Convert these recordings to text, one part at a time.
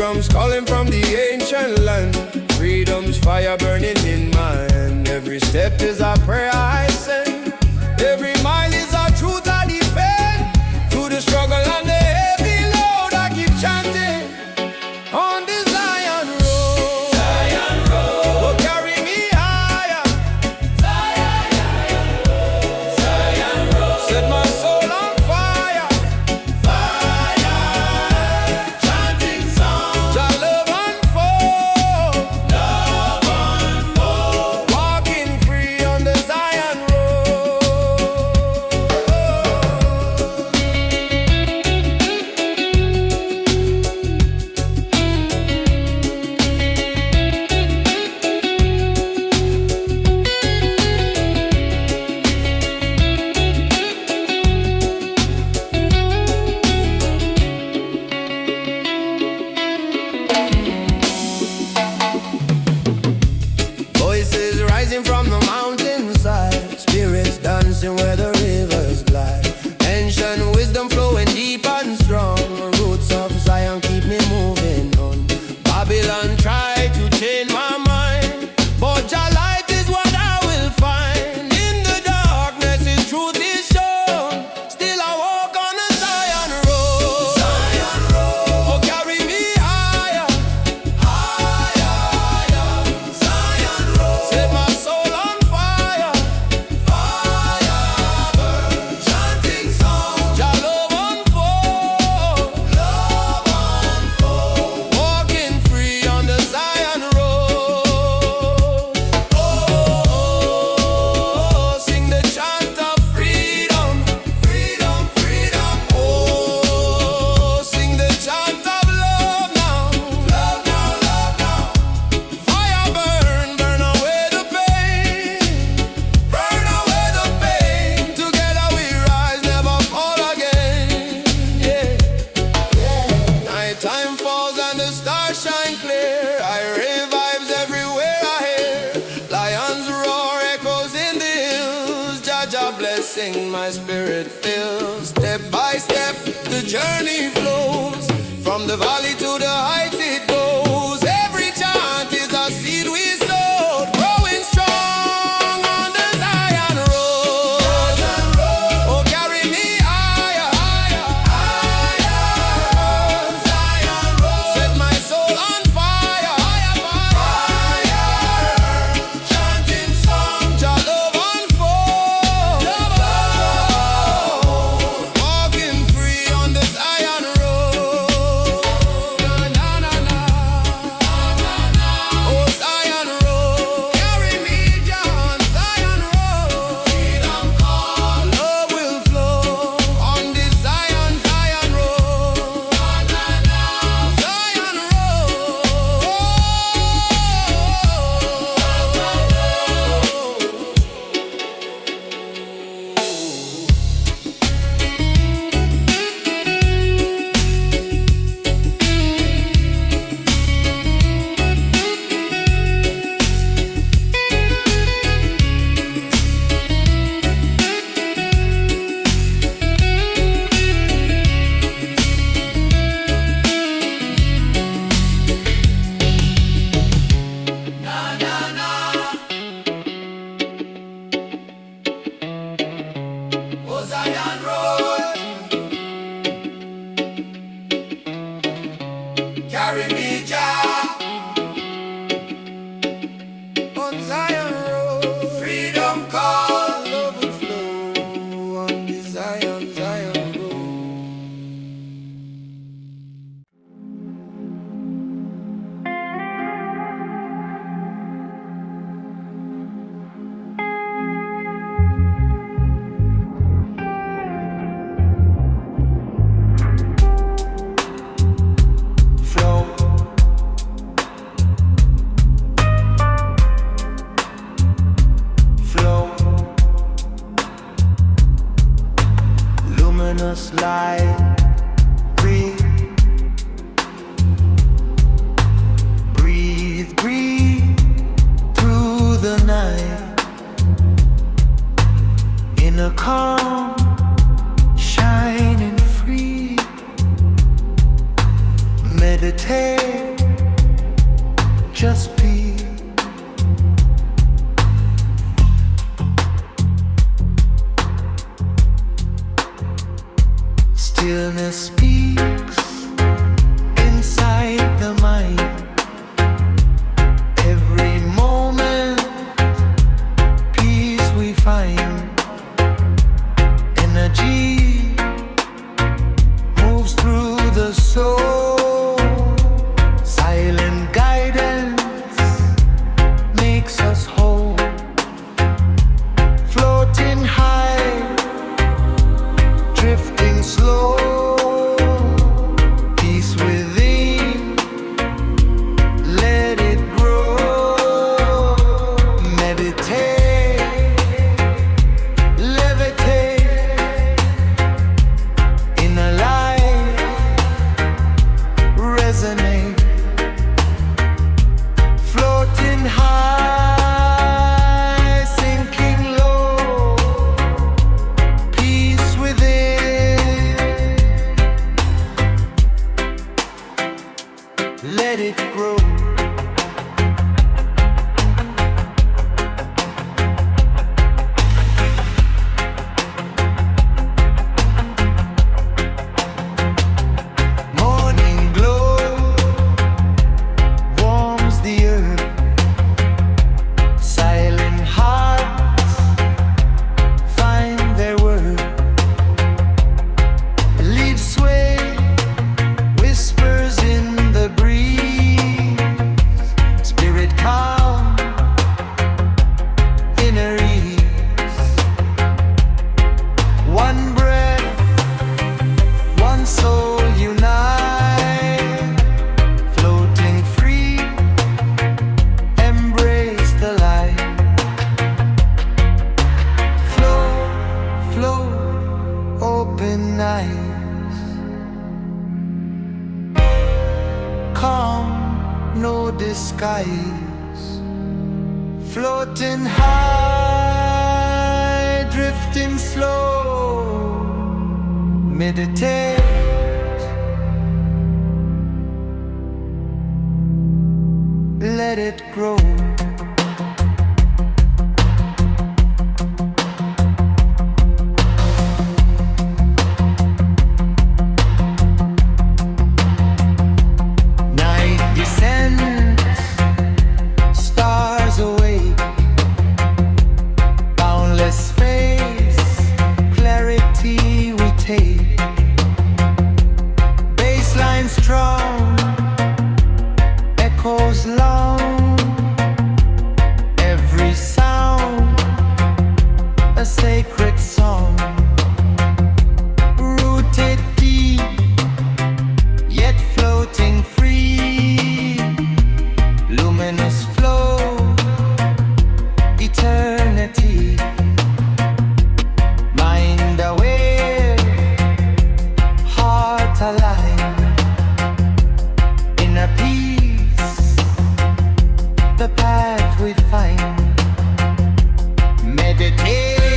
drums calling from the ancient land. Freedom's fire burning in my hand. Every step is a prayer I send. Every mile is a truth I defend. Through the struggle and the heavy load I keep chanting. On the Zion road, Zion road, oh carry me higher. Zion road, Zion road, set my soul on fire. Fire, chanting songs, Jah love unfold, walking free on the Zion road. Voices rising from the mountainside, spirits dancing where the rivers glide. Ancient wisdom flowing deep and strong. Roots of Zion keep me moving on. Babylon tried to change my mind, but Jah light is what I will find. In the darkness His truth is shown. Still I walk on the Zion road. Zion road, oh carry me higher. Higher, Zion road, set my soul on fire. Fire burn, chanting songs, Jah love unfold, walking free on the Zion road. Oh, sing the chant of freedom, freedom, freedom. Oh, sing the chant of love now, love now, love now. Fire burn, burn away the pain, burn away the pain. Together we rise, never fall again. Yeah. Night time falls and the stars shine clear. I revives everywhere I hear. Lions roar, echoes in the hills. Jah Jah blessing my spirit fills. Step by step the journey flows. From the valley to the heights it goes. Every chant is a seed we sowed, growing strong on the Zion road. Oh carry me higher, higher, Zion road, set my soul on fire. Fire, chanting songs, Jah love unfold, walking free on the Zion road. Na na na, oh Zion road, carry me down Zion road. Freedom call, love will flow on this Zion road. Zion oh Zion road, carry me Jah on Zion road. Freedom call, love will flow on the Zion road. Flow, flow, luminous light, breathe, breathe, breathe through the night. In a calm, shining free, meditate Stillness speaks inside the mind. Every moment, peace we find. Energy moves through the soul. Silent guidance makes us whole. Floating high, drifting slow. Peace within, let it grow. Meditate, levitate. Inner light, resonate. Floating high, sinking low. Peace within, let it grow. Morning glow warms the earth. Silent hearts find their worth. Leaves sway, whispers in the breeze. Spirit calm, inner ease. One breath, one soul unite. Floating free, embrace the light. Flow, flow, open eyes. Calm, no disguise. Floating high, drifting slow. Meditate, let it grow. Night descends, stars awake. Boundless space, clarity we take. Bassline strong, echoes long. Every sound, a sacred song. Rooted deep, yet floating free. Luminous flow, eternity. Mind aware, heart aligned. Inner peace, the path we find. Meditate,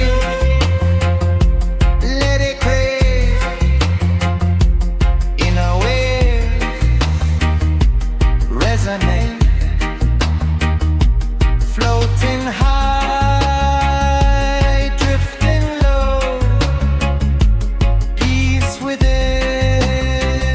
let it crave. Inner wave, resonate. Floating high, drifting low. Peace within,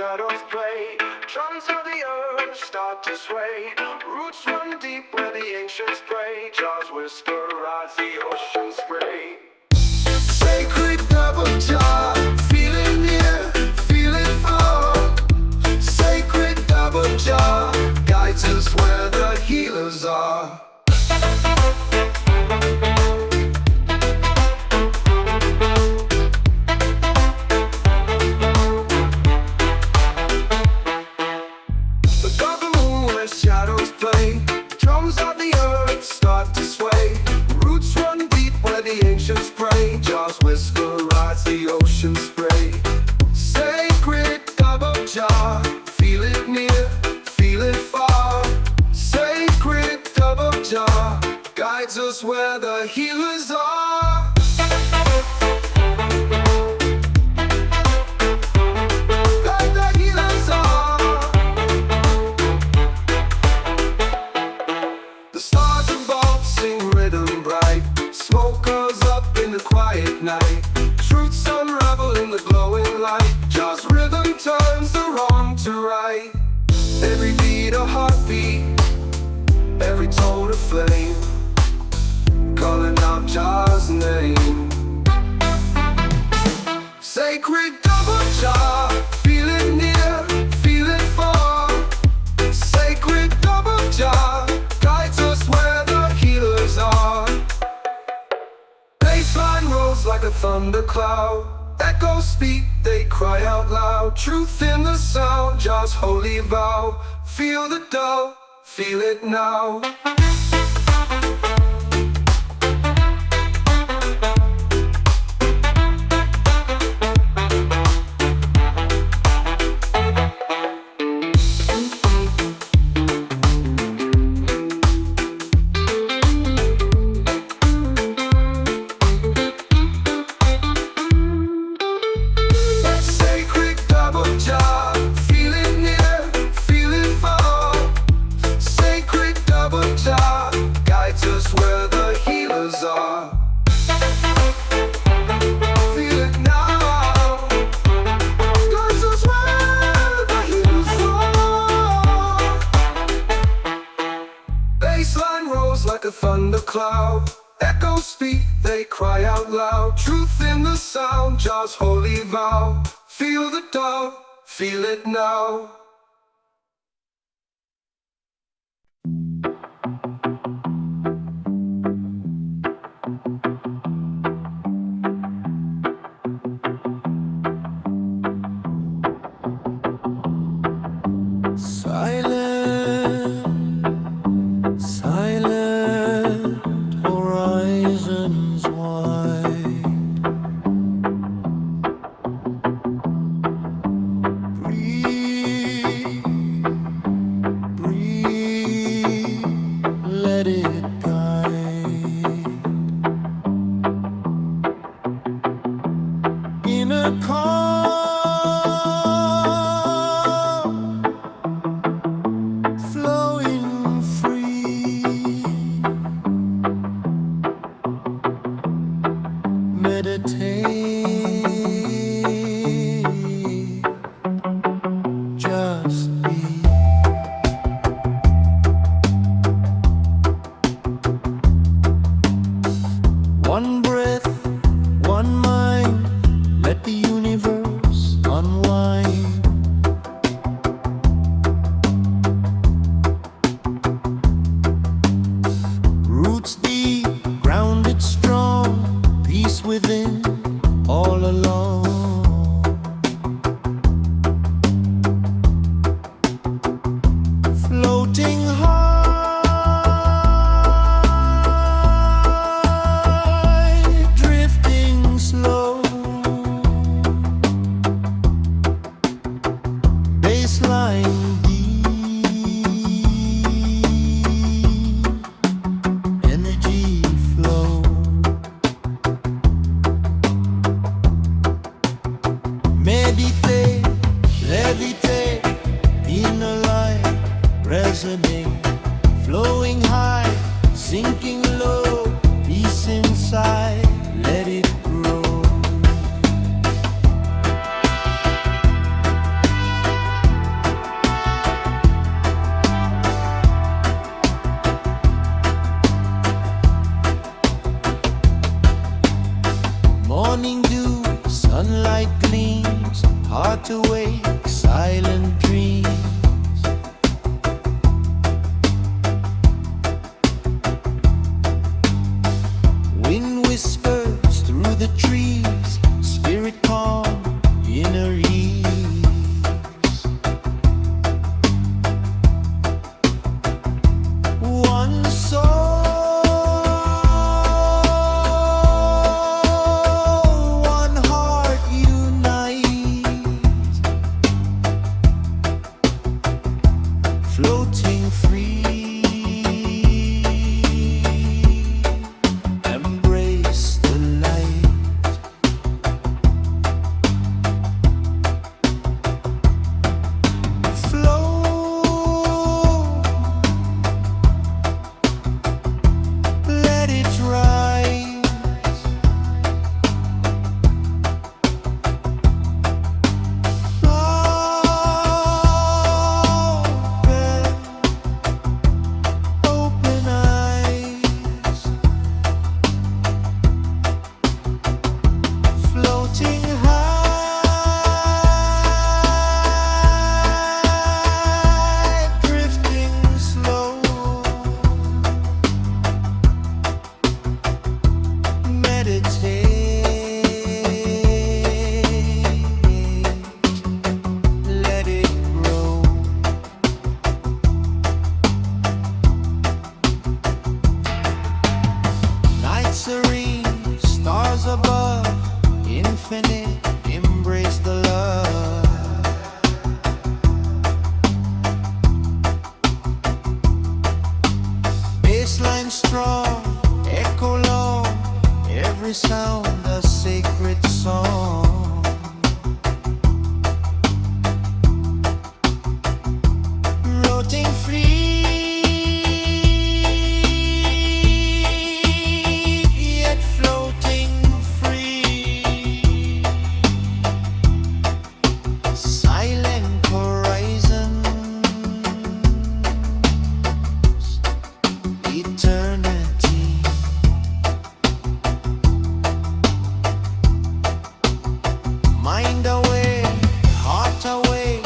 shadows play. Drums of the earth start to sway. Roots run deep where the ancients pray. Jaws whisper as the ocean spray. Sacred double jar, feel it near, feel it far. Sacred double jar, guides us where the healers are. Shadows play, drums of the earth start to sway. Roots run deep where the ancients pray. Jaws whisper as the ocean spray. Sacred double jar, feel it near, feel it far. Sacred double jar, guides us where the healers are. Quiet night, truths unravel in the glowing light. Jaws rhythm turns the wrong to right. Every beat a heartbeat, every tone a flame, calling out Jaws' name. Sacred double jar, feel it near, feel it far. Sacred double jar, guides us where the healers are. Bassline rolls like a thundercloud. Echoes speak, they cry out loud. Truth in the sound, Jaws' holy vow. Feel the dove, feel it now. Like a thundercloud, echoes speak, they cry out loud. Truth in the sound, Jaws' holy vow. Feel the dove, feel it now. strong, echo long, every sound a sacred song. Floating free, yet floating free. Silent horizons, eternity. Mind away, heart away,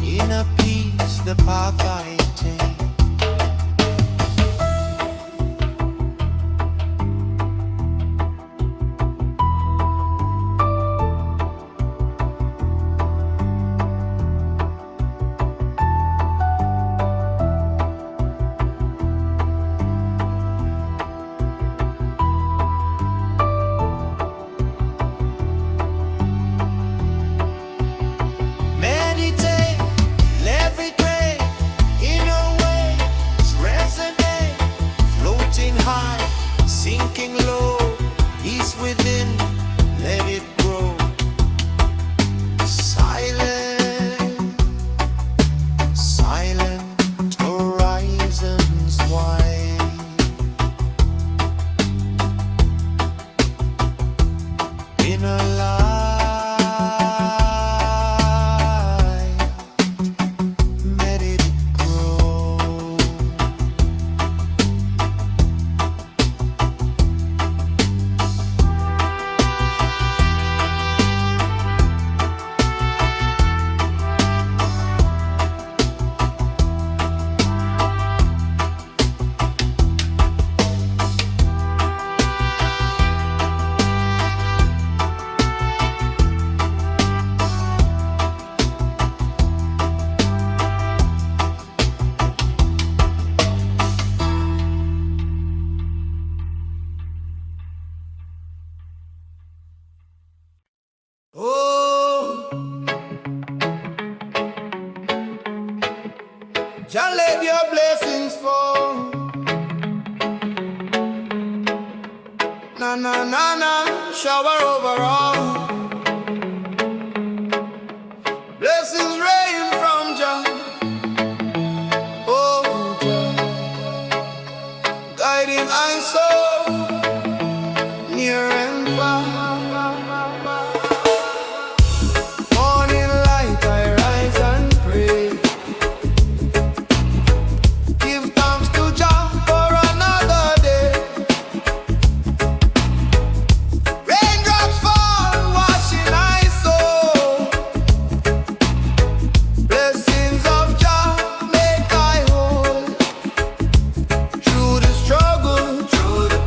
inner peace, the path I take. Meditate, levitate, inner waves resonate, floating high, sinking low, peace within, let it grow. Silent, silent horizons wide. Inner light, let it grow. Oh, Jah, let your blessings fall. Na na na na, shower over all. Blessings rain from Jah. Oh, Jah, guiding my soul near and far. Morning light, I rise and pray. Give thanks to Jah for another day. Raindrops fall, washing my soul. Blessings of Jah make I whole. Through the struggle, through the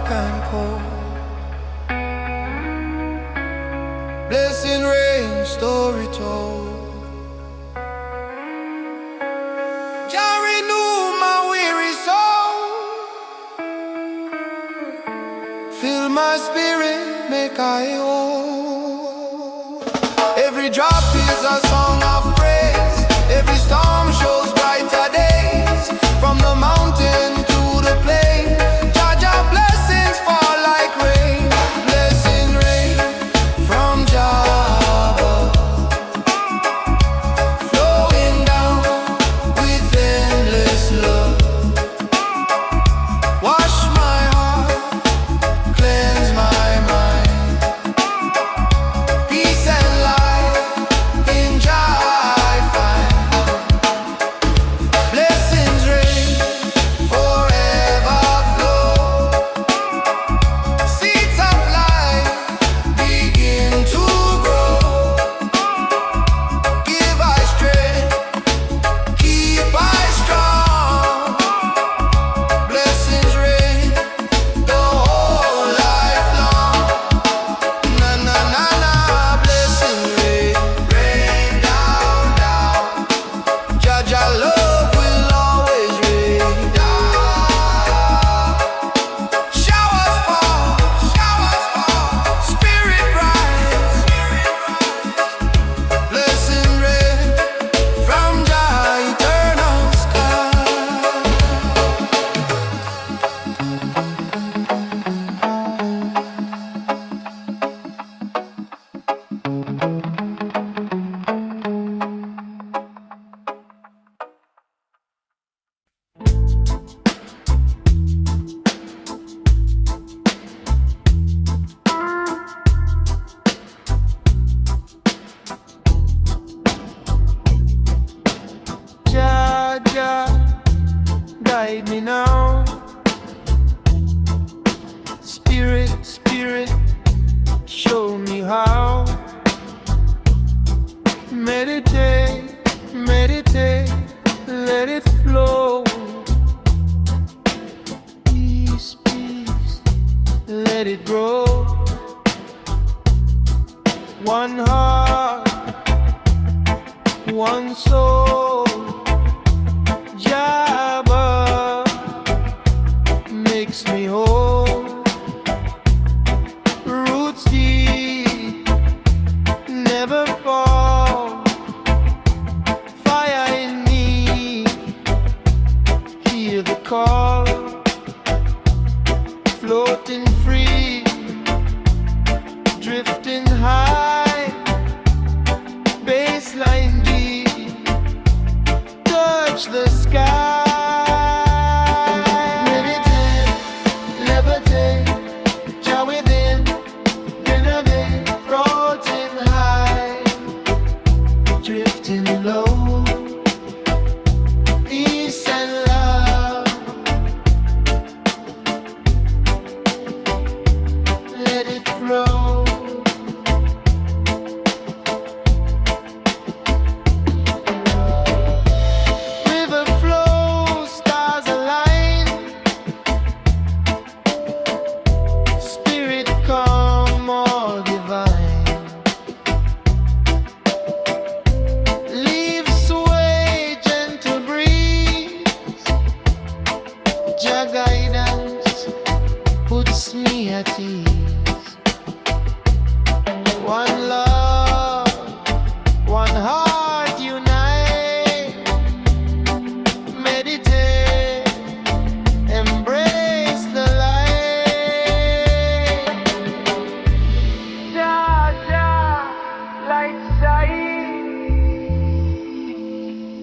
dark and cold. Blessing rain, story told. Jah renew my weary soul. Fill my spirit, make I whole. Every drop is a song of praise. Every storm shows brighter days. From the mountain to the plain, Jah Jah blessings fall like rain. Blessing rain from Jah above, flowing down with endless love. Wash my heart, cleanse my mind. Peace and light in Jah I find. Blessings rain, forever flow. Seeds of life begin to grow. Give I strength, keep I strong. Blessings rain the whole life long. Na na na na, blessings rain, rain down down. Jah Jah love will always rain down. Showers fall, spirit rise. Blessing rain from Jah eternal sky. Jah Jah, guide me now. Spirit, Spirit, show me how. Meditate, meditate, let it flow. Peace, peace, let it grow. One heart, one soul. Jabba makes me whole. Roots deep, never fall. Fire in me, hear the call. Floating free, drifting high. Bassline deep, touch the sky. Meditate, levitate, Jah within, innovate, floating high, drifting low. Peace and love, let it flow. River flows, stars align. Spirit calm, all divine. Leaves sway, gentle breeze. Jah guidance puts me at ease. One love, one heart unite. Meditate, embrace the light. Jah Jah, light shine.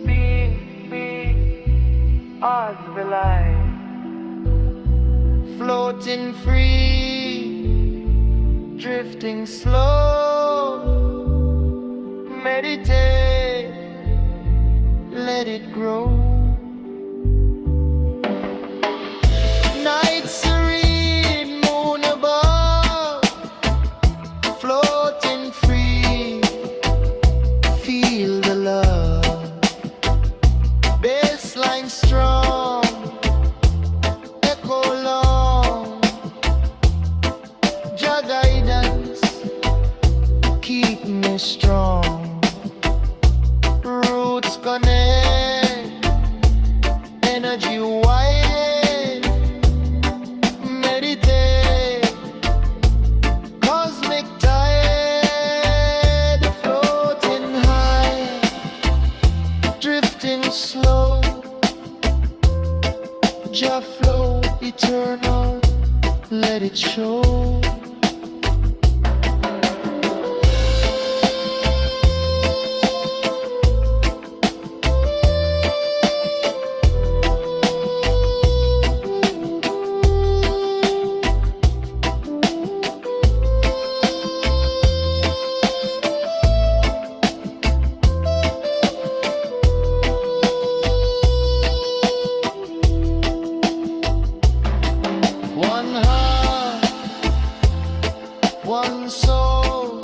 Be as the light, floating free, drifting slow. Meditate, let it grow. Night serene, moon above, floating free. Feel the love, bassline strong, echo long. strong. Roots connect, energy wide. Meditate, cosmic tide, floating high, drifting slow. Jah flow eternal, let it show. One heart, one soul,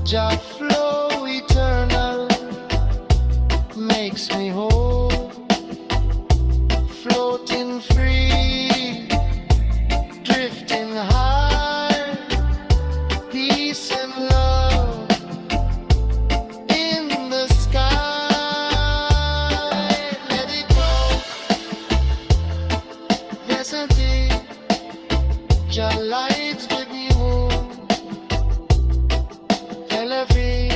Jah flow eternal, makes me whole. Floating free, drifting high, peace and love in the sky. Let it go, yes indeed. Jah lights give me hope, elevate.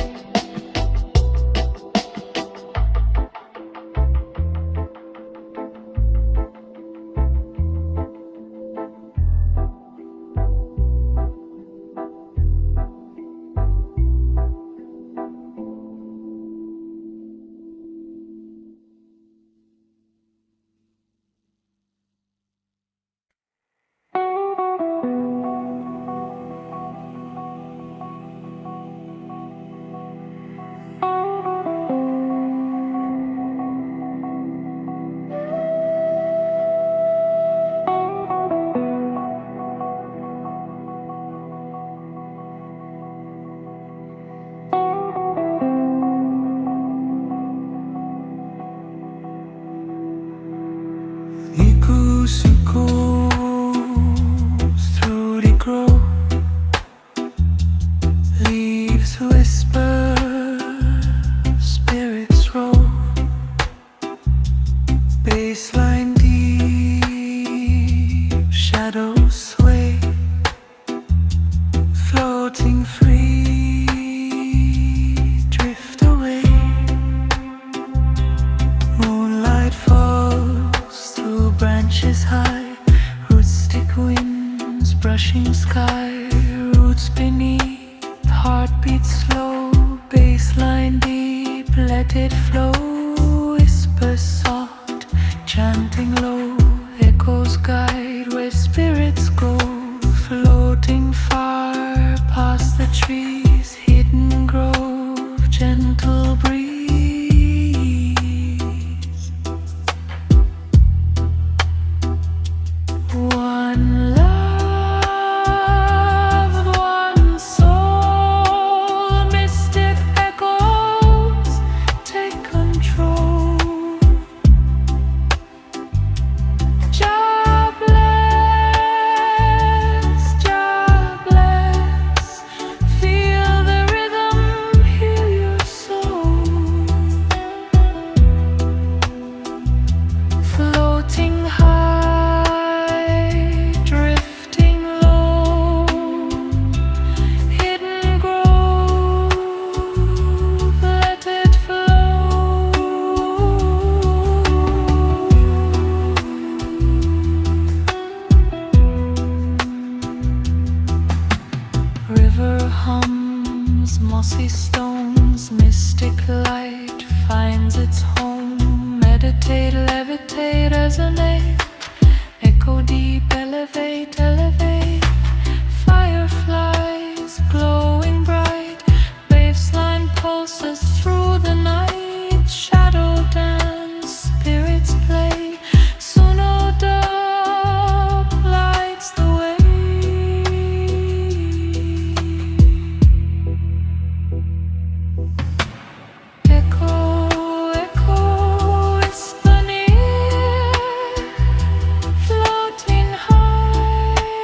Echoes through the grove, leaves whisper, spirits roll, baseline deep, shadows sway, floating free, drift away. Moonlight falls through branches high, rootstic winds brushing sky, roots beneath, heartbeat slow, baseline deep, let it flow, whisper soft, chanting low, echoes guide where spirits go, floating far past the trees, hidden grove, gentle breeze. One love, one soul, mystic echoes take control. Jah bless, feel the rhythm, heal your soul. Floating high, drifting low, hidden grove, let it flow. River hums, mossy stones, mystic light finds its home. Meditate, levitate, resonate, echo deep, elevate, elevate. Fireflies glowing bright, baseline pulses through the night. Shadow dance, spirits play, Suno dub lights the way. Echo, echo, whisper near, floating high.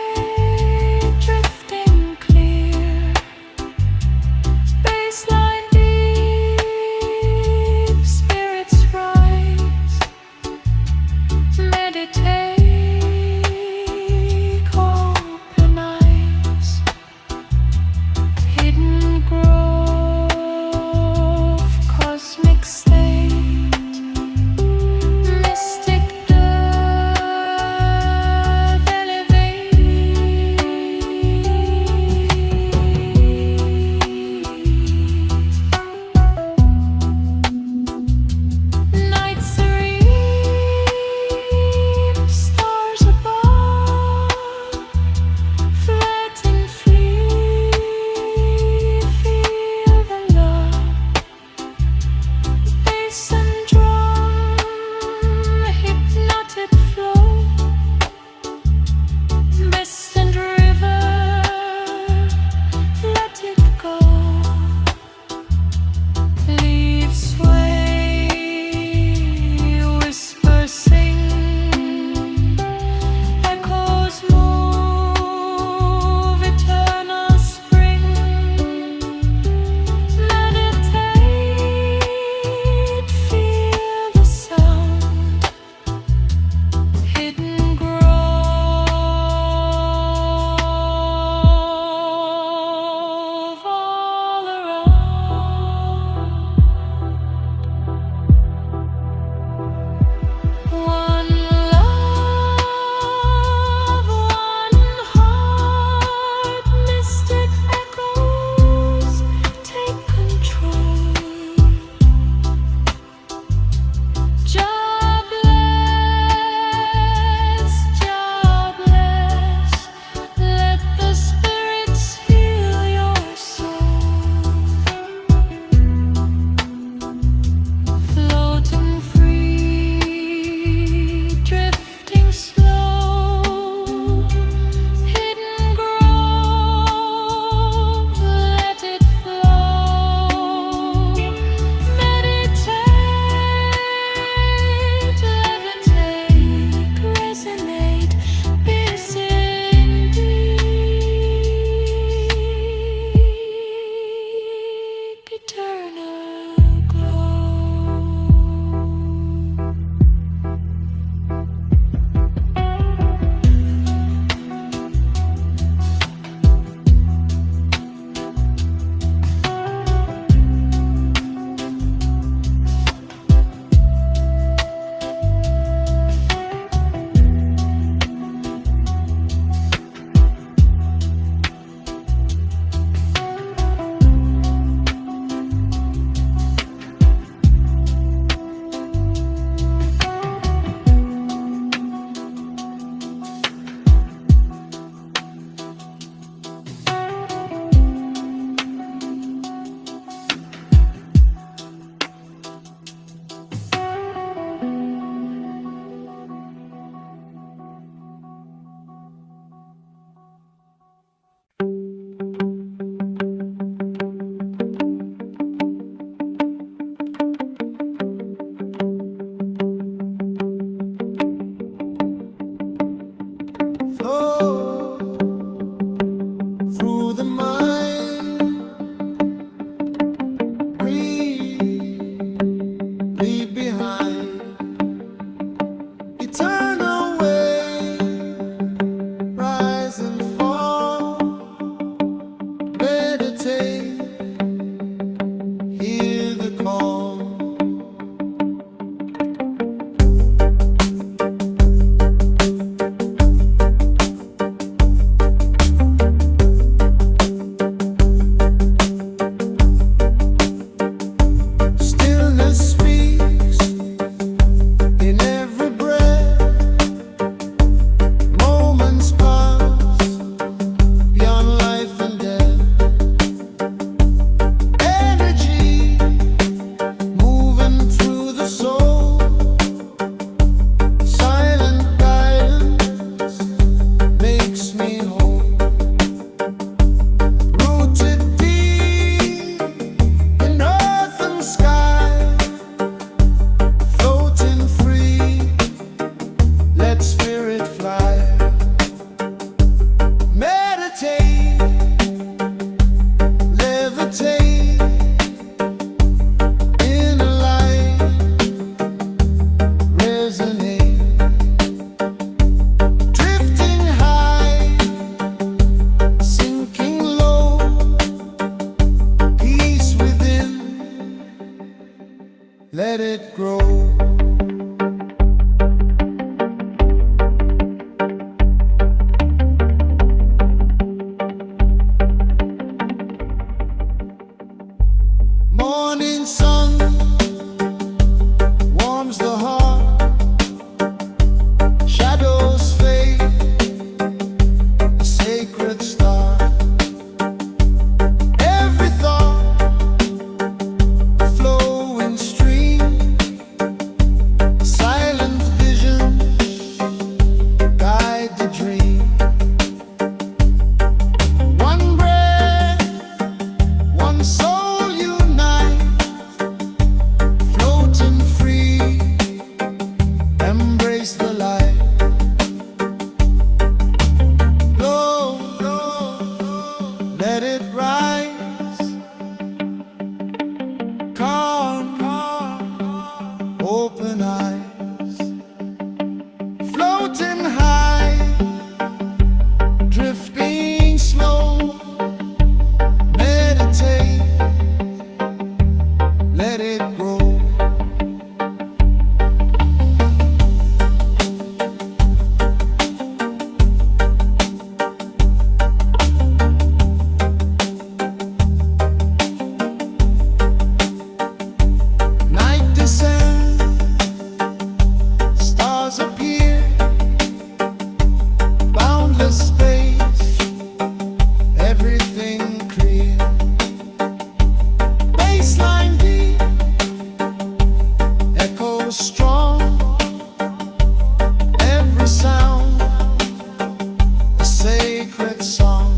song.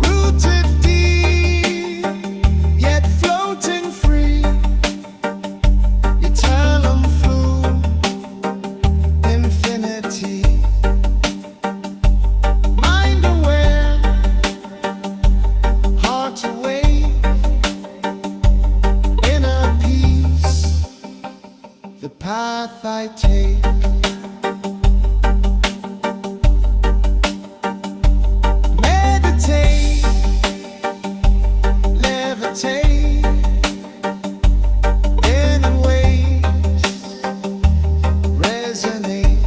Rooted deep, yet floating free. Eternal through infinity. Mind aware, heart awake. Inner peace, the path I take. Meditate, levitate, in ways resonate.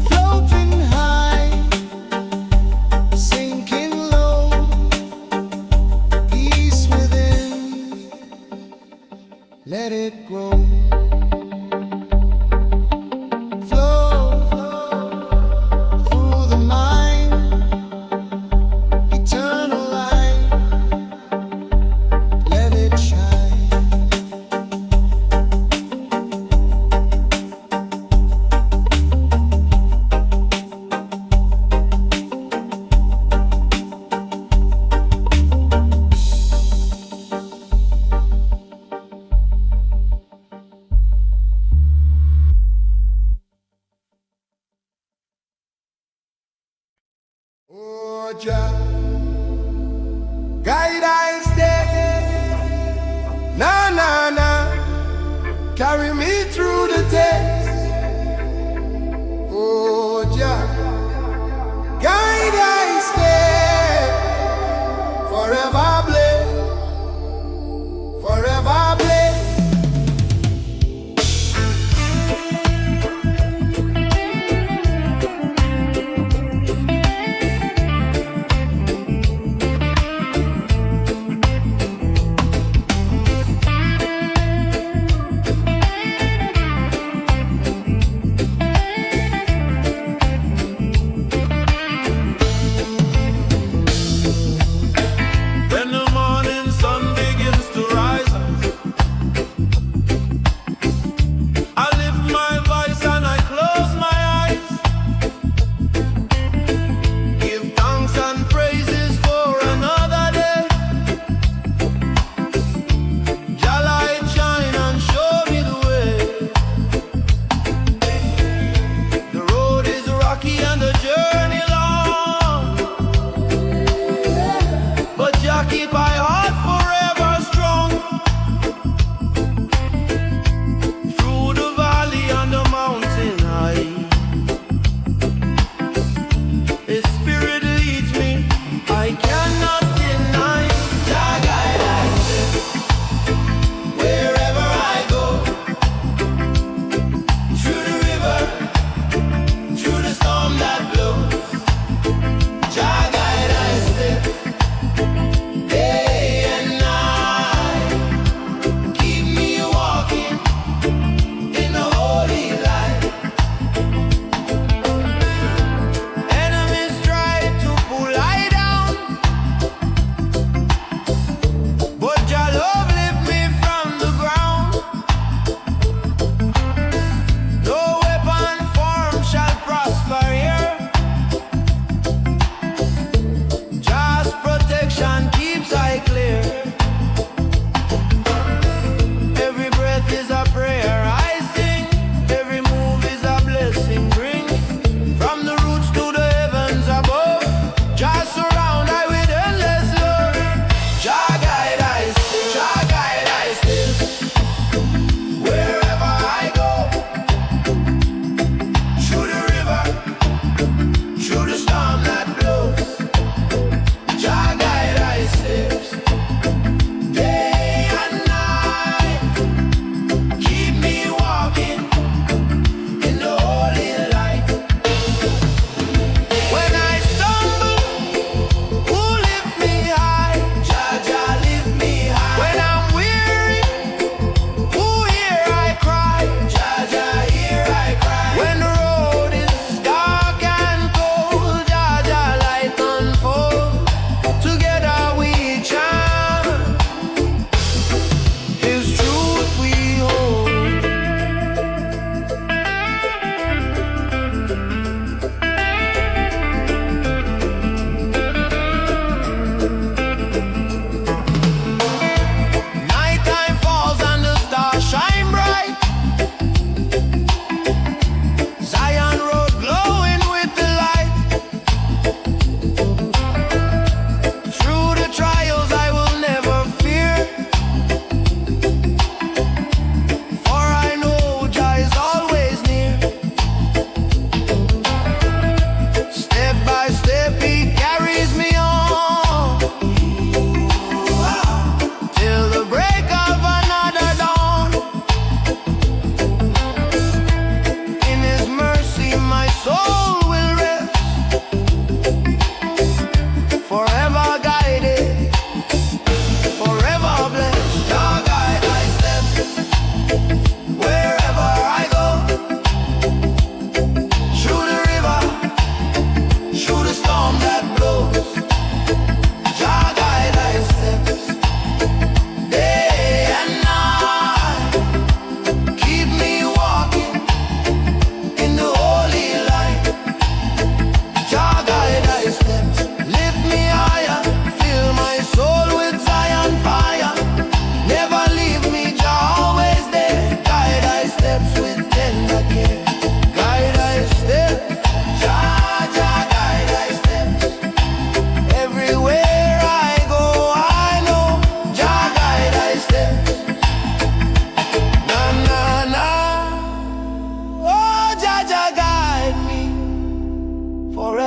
Floating high, sinking low. Peace within, let it grow. Flow through the mind, eternal light, let it shine. Oh, Jah, guide I stay. Na na na, carry me through the test. Oh, Jah, guide I stay. Forever blessed, forever blessed.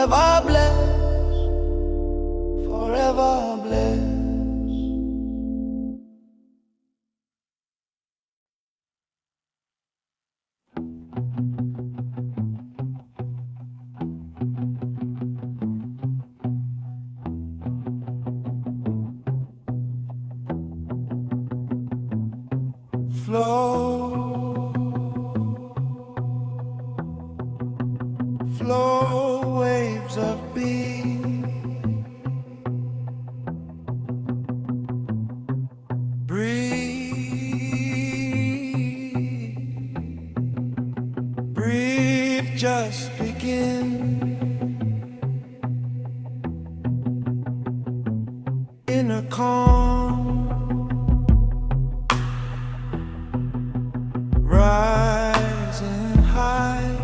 forever blessed, forever blessed. Flow, flow, waves of being. Breathe, breathe, just begin. In a calm, rising high,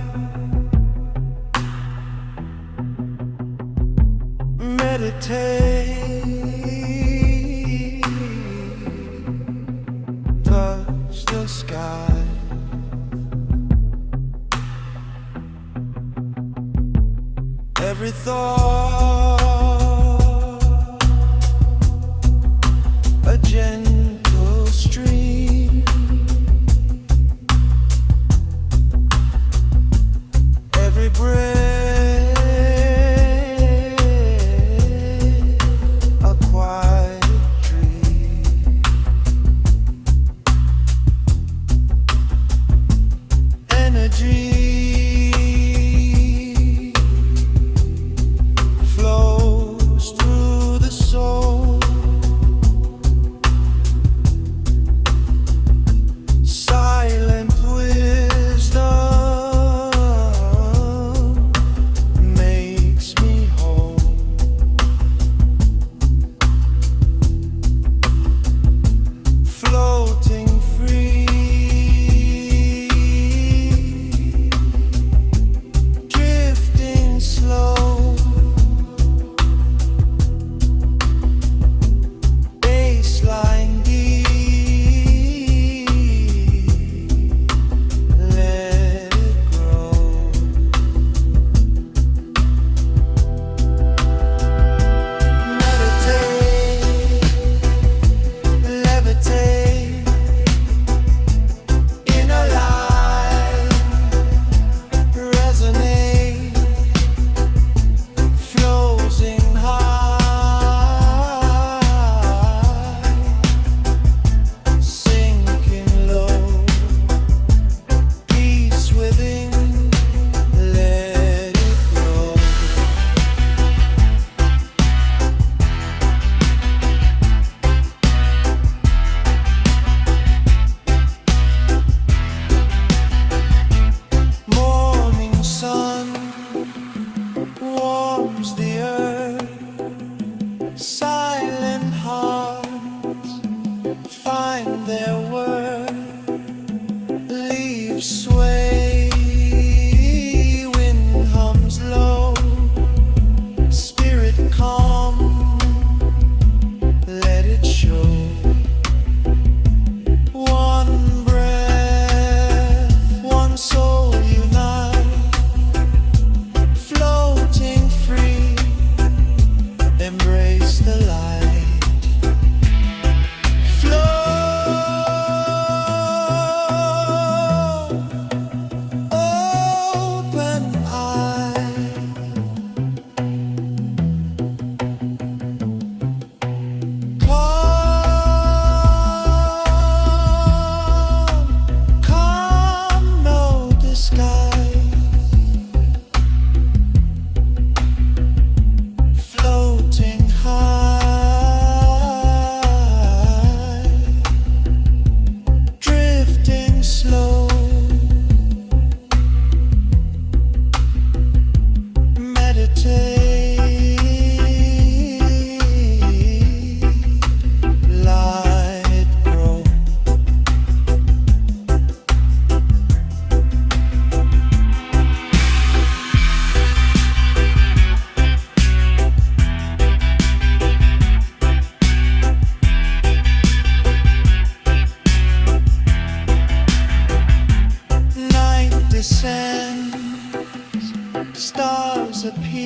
meditate, touch the sky. Every thought, a gentle stream. Every breath, a quiet dream. Energy flows through the soul.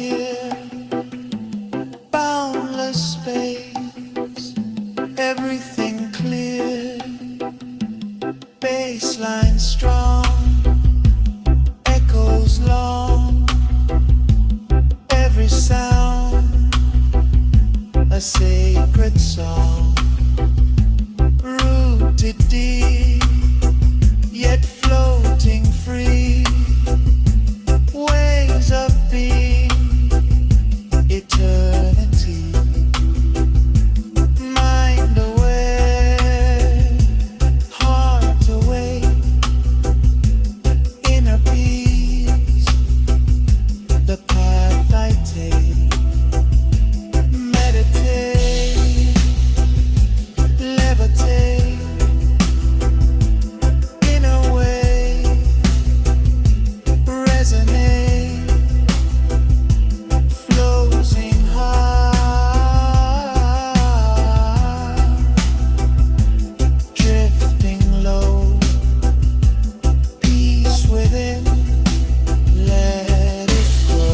near, boundless space, everything clear, bassline strong, echoes long, every sound a sacred song, rooted deep, yet floating free, waves of being, eternity, mind aware, heart awake, inner peace, the path I take, meditate, levitate, in a way, resonate, floating high, drifting low, peace within, let it go.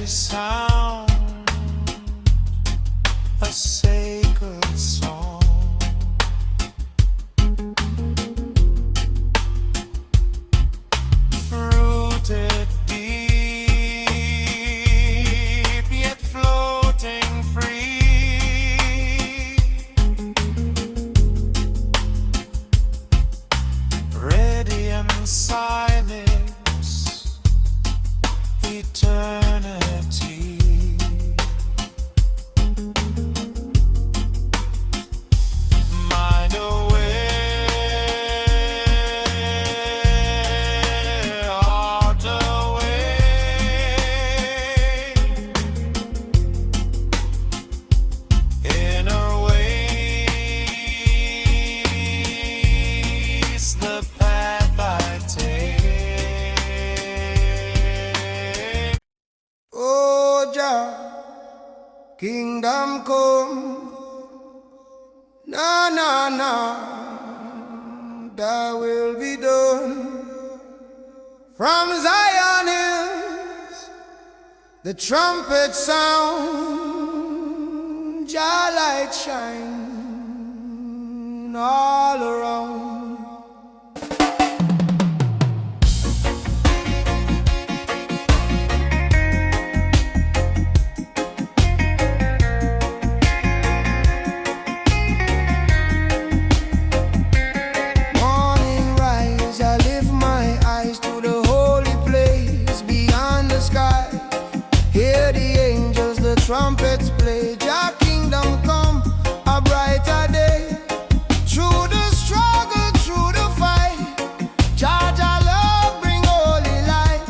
every sound a sacred song. Rooted deep, yet floating free. Radiant silence, eternity. Mind aware, heart away. Inner ways, the path I take. Oh Jah, kingdom come. Na na na, thy will be done. From Zion hills, the trumpet sound, Jah light shine all around. Morning rise, I lift my eyes to the holy place beyond the sky. Hear the angels, the trumpets play. Jah kingdom come, a brighter day. Through the struggle, through the fight, Jah love bring holy light.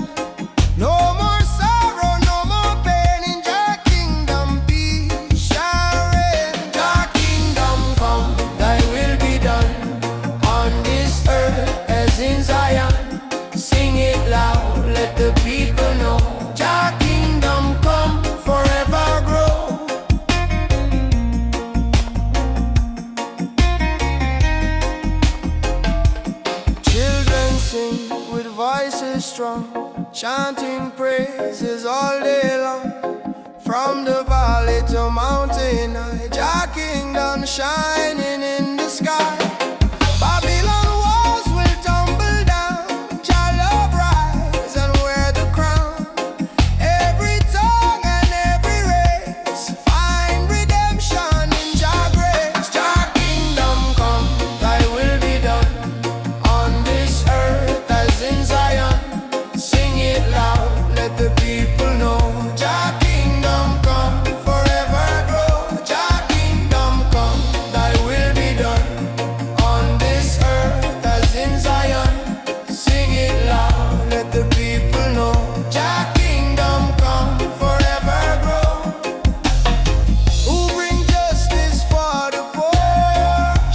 No more sorrow, no more pain. In Jah kingdom peace shall reign. Jah kingdom come, thy will be done on this earth as in Zion. Sing it loud, let the people know. Jah kingdom come, forever grow. Children sing with voices strong, chanting praises all day long. From the valley to mountain high, Jah kingdom shining in the sky. Babylon walls will tumble down, Jah love rise and wear the crown. Every tongue and every race find redemption in Jah grace. Jah kingdom come, thy will be done on this earth as in Zion. Sing it loud, let the people know. Jah kingdom come, forever grow. Jah kingdom come, thy will be done on this earth as in Zion. Sing it loud, let the people know. Jah kingdom come, forever grow. Who bring justice for the poor?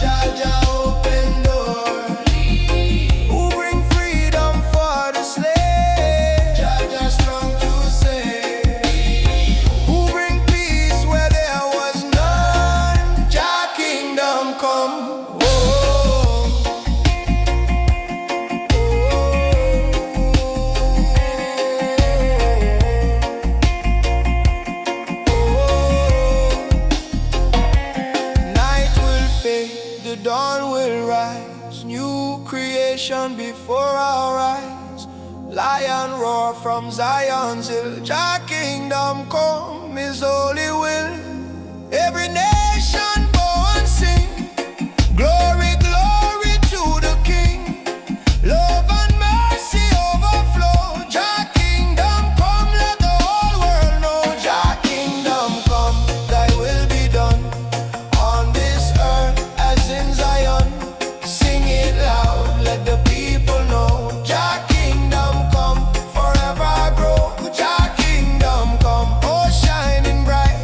Jah open door. Who bring freedom for the slave? Jah strong to save. Who bring peace where there was none? Jah kingdom come. Oh, night will fade, the dawn will rise. New creation before our eyes. Lion roar from Zion's hill. Jah kingdom come, His holy will. Every nation bow and sing. Glory, glory to the King. Love and mercy overflow. Jah kingdom come, let the whole world know. Jah kingdom come, thy will be done on this earth as in Zion. Sing it loud, let the people know. Jah kingdom come, forever grow. Jah kingdom come, oh shining bright.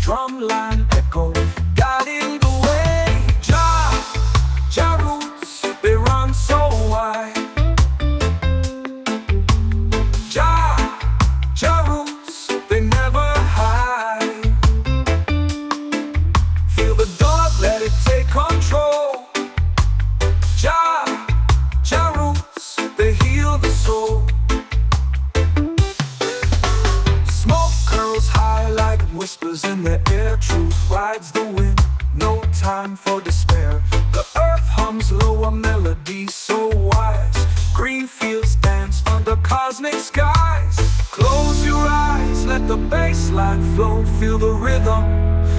drumline echo, guiding the way. Jah roots, they run so wide. Jah roots, they never hide. Feel the dog, let it take control. Jah roots, they heal the soul. Smoke curls high like whispers in the air. Truth rides the wind, no time for despair. The earth hums low, a melody so wise. Green fields dance under cosmic skies. Close your eyes, let the bass line flow. Feel the rhythm,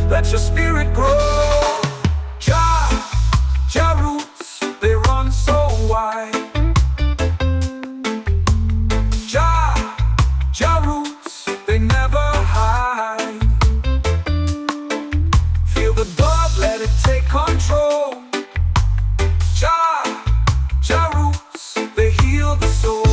let your spirit grow. Jah roots, they run so wide. Jah roots, they never hide. Feel the dog, let it take control. Jah roots, they heal the soul.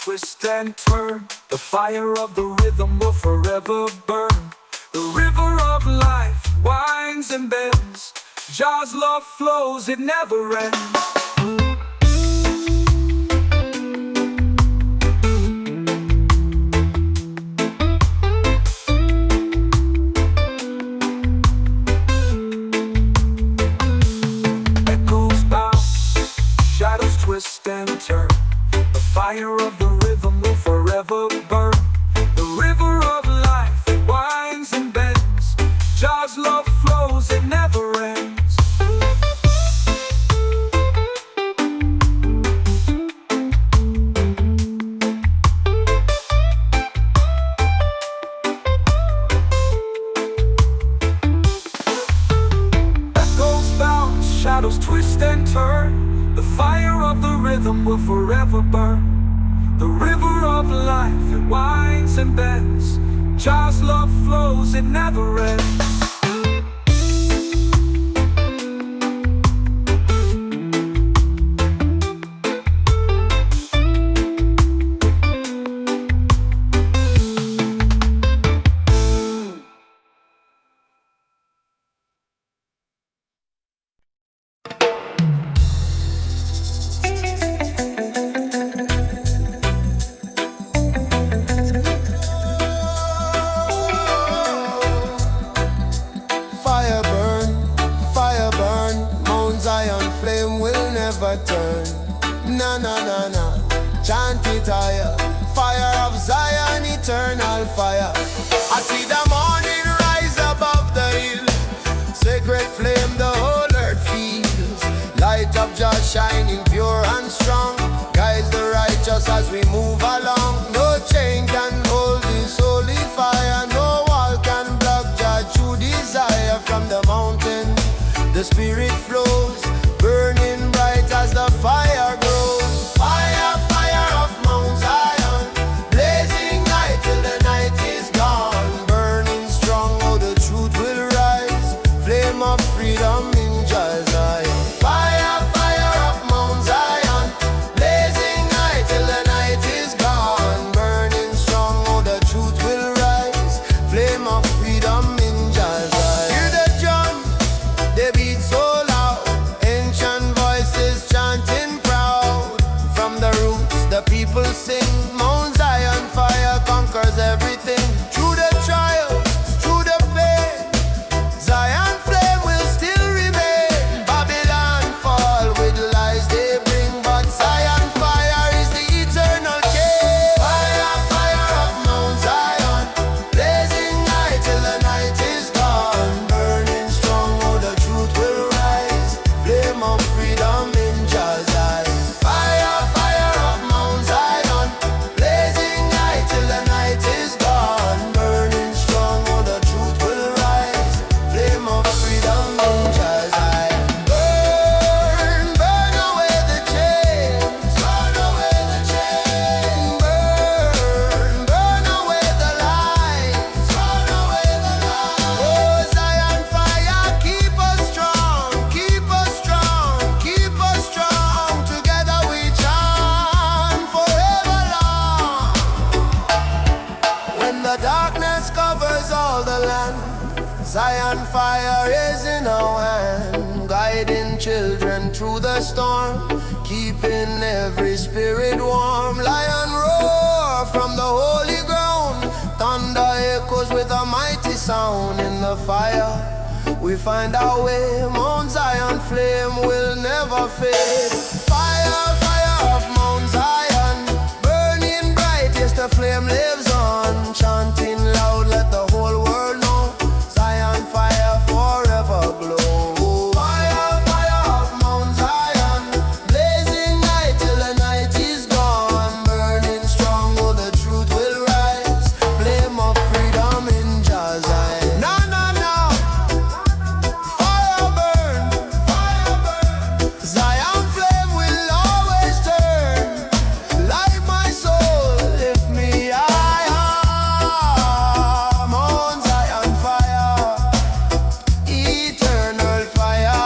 Twist and turn, the fire of the rhythm will forever burn. The river of life winds and bends. Jah's love flows, it never ends. Echoes bounce, shadows twist and turn. The fire of the rhythm will forever burn. The river of life, it winds and bends. Jah's love flows, it never ends. Echoes bounce, shadows twist and turn. The fire of the rhythm will forever burn. The river of life, it winds and bends. Jah's love flows, it never ends. Turn. Na na na na, chant it higher. Fire of Zion, eternal fire. I see the morning rise above the hill. Sacred flame the whole earth feels. Light of Jah shining pure and strong. Guides the righteous as we move along. No chain can hold this holy fire. No wall can block Jah true desire. From the mountain the spirit flows, burning bright as the fire grows. Fire, fire of Mount Zion, blazing light till the night is gone. Burning strong, oh the truth will rise. Flame of freedom in Jah Zion. Fire, fire of Mount Zion, blazing light till the night is gone. Burning strong, oh the truth will rise. Flame of freedom in Jah Zion. Hear the drums, they beat so loud. Ancient voices chanting proud. From the roots the people sing. Mount Zion fire conquers everything. Through the trials, through the pain, Zion flame will still remain. Zion fire is in our hand, guiding children through the storm, keeping every spirit warm. Lion roar from the holy ground, thunder echoes with a mighty sound. In the fire we find our way, Mount Zion flame will never fade. Fire, fire of Mount Zion, burning bright, yes the flame lives on. Chanting loud, let the whole world know, Zion fire forever glow. Fire, fire of Mount Zion, blazing night till the night is gone. Burning strong, oh the truth will rise, flame of freedom in Jah Zion. No, no, no, fire burn, Zion flame will always turn. Light my soul, lift me higher. Mount Zion fire, eternal fire.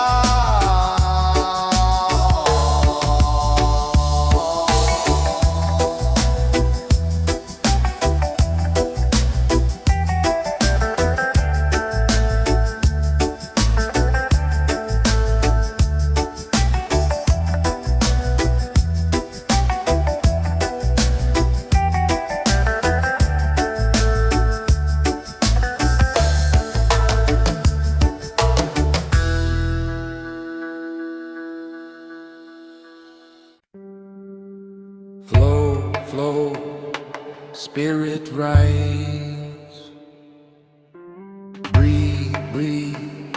Flow, flow, spirit rise. Breathe, breathe,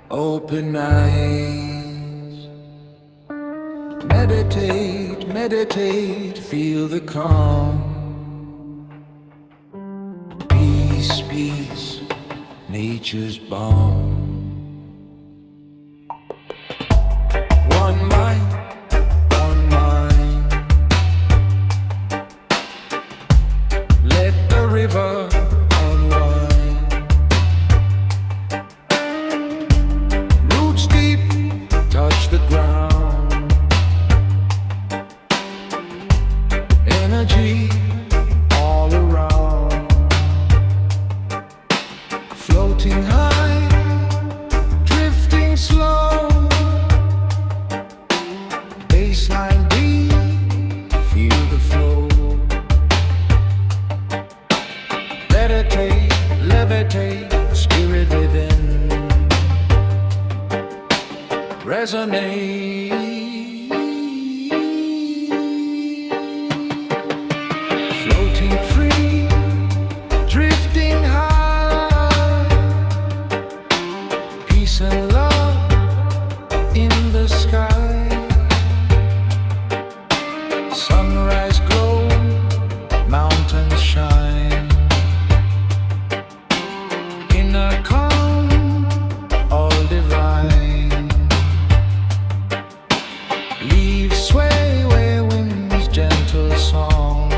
open eyes. Meditate, meditate, feel the calm. Peace, peace, nature's balm. One mind, one mind. Let the river unwind. Roots deep, touch the ground. Energy all around. Floating high, drifting slow. Baseline deep, feel the flow. Meditate, levitate, spirit within. Resonate. Floating free, drifting high. Peace and love in the sky. Sunrise glow, mountains shine. Inner calm, all divine. Leaves sway where winds gentle song.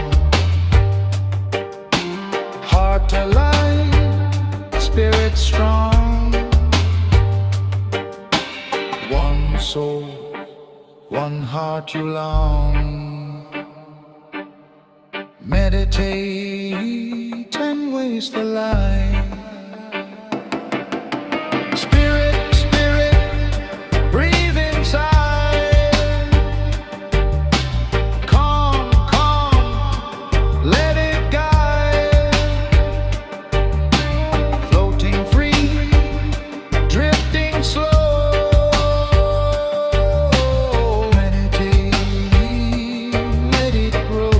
Heart alive, spirit strong. One soul, one heart you long. Meditate and waste the light. Spirit, spirit, breathe inside. Calm, calm, let it guide. Floating free, drifting slow. Meditate, let it grow.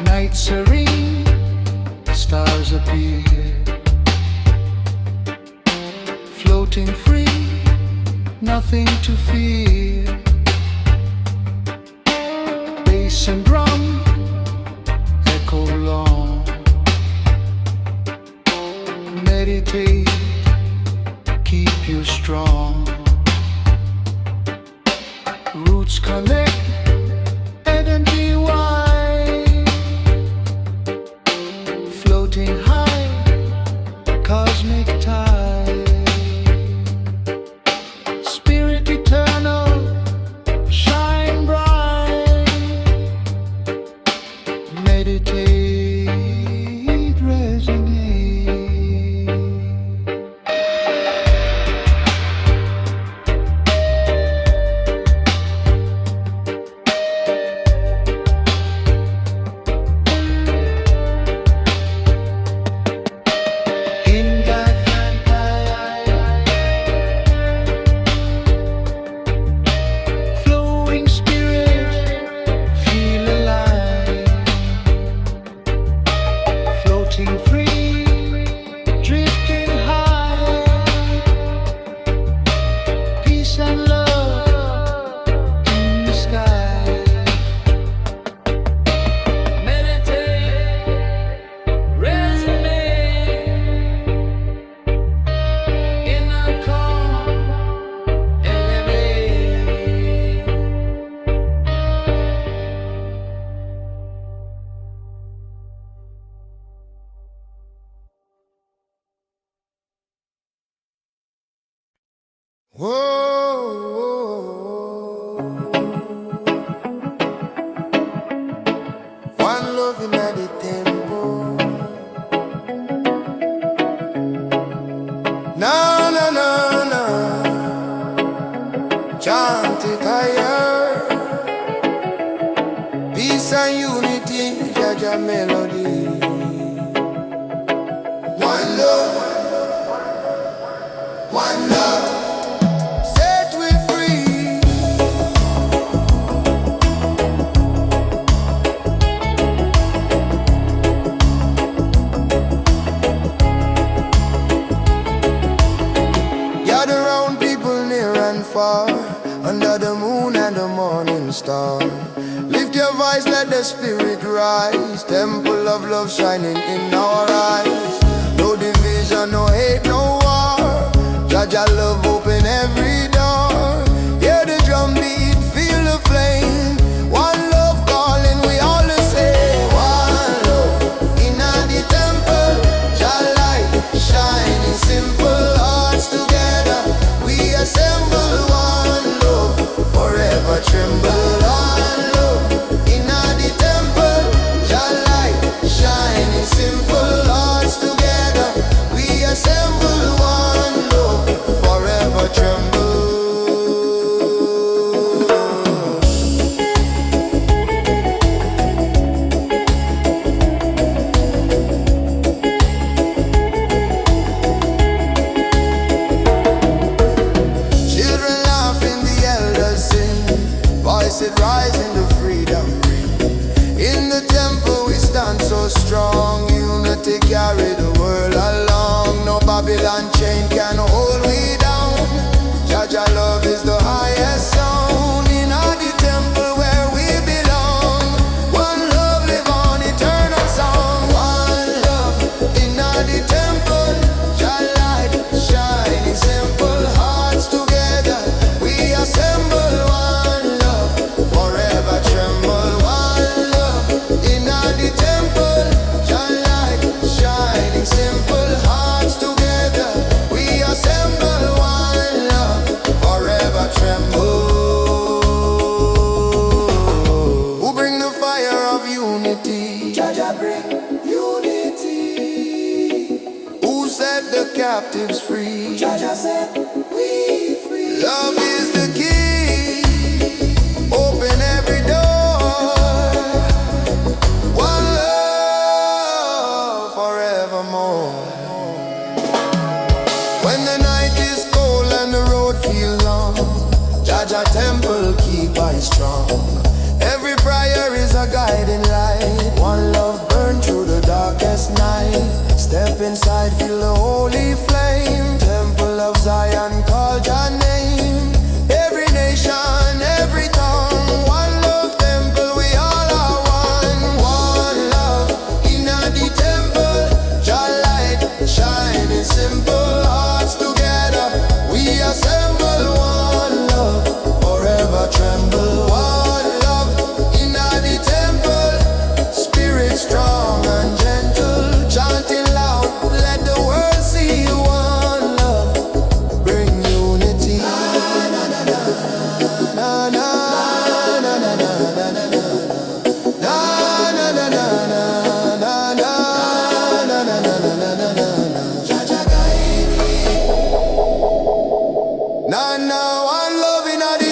Night serene, stars appear. Floating free, nothing to fear. Bass and drum echo long. Meditate, keep you strong. Whoa, one loving at the tempo. No, no, no, no. Chant it higher. Peace and unity, Jaja melody. One love, one love. Set we free. Gather round people near and far, under the moon and the morning star. Lift your voice, let the spirit rise. Temple of love shining in our eyes. No division, no hate, no war. Jaja love open every door. Hear the drum beat, feel the flame. One love calling, we all the same. One love in the temple. Jah light shining, simple hearts together. We assemble one love, forever tremble. One love in the temple. Jah light shining, simple hearts together. We assemble one love, forever tremble. Children laughing, the elders sing. Voices rising to freedom ring. In the temple we stand so strong. Unity carry the world along. No Babylon chain can hold we down. Jaja love is the highest sound. In the temple where we belong. One love live on eternal song. One love in the temple. Jah light shining, simple hearts together. We assemble one love, forever tremble. One love in the temple. Jah light shining, simple hearts together. We assemble one love, forever tremble. Who bring the fire of unity? Jaja bring unity. Who set the captives free? Jaja set we free. Love is the key. Open every door. One love forevermore. When the night is cold and the road feels long, Jaja temple keep I strong. Every prayer is a guiding light. One love burn through the darkest night. Step inside, feel the holy flame. Temple of Zion, call your name. Every nation, every tongue. One love temple, we all are one. One love in the temple. Jah light shining, simple hearts together. We assemble one love, forever tremble. One love in the temple. Spirit strong and gentle, chanting loud, let the world see. One love bring unity. Na na na na na na na na na na na. Na na na na na na na na na na na na. Jaja guide me. Na na one love in the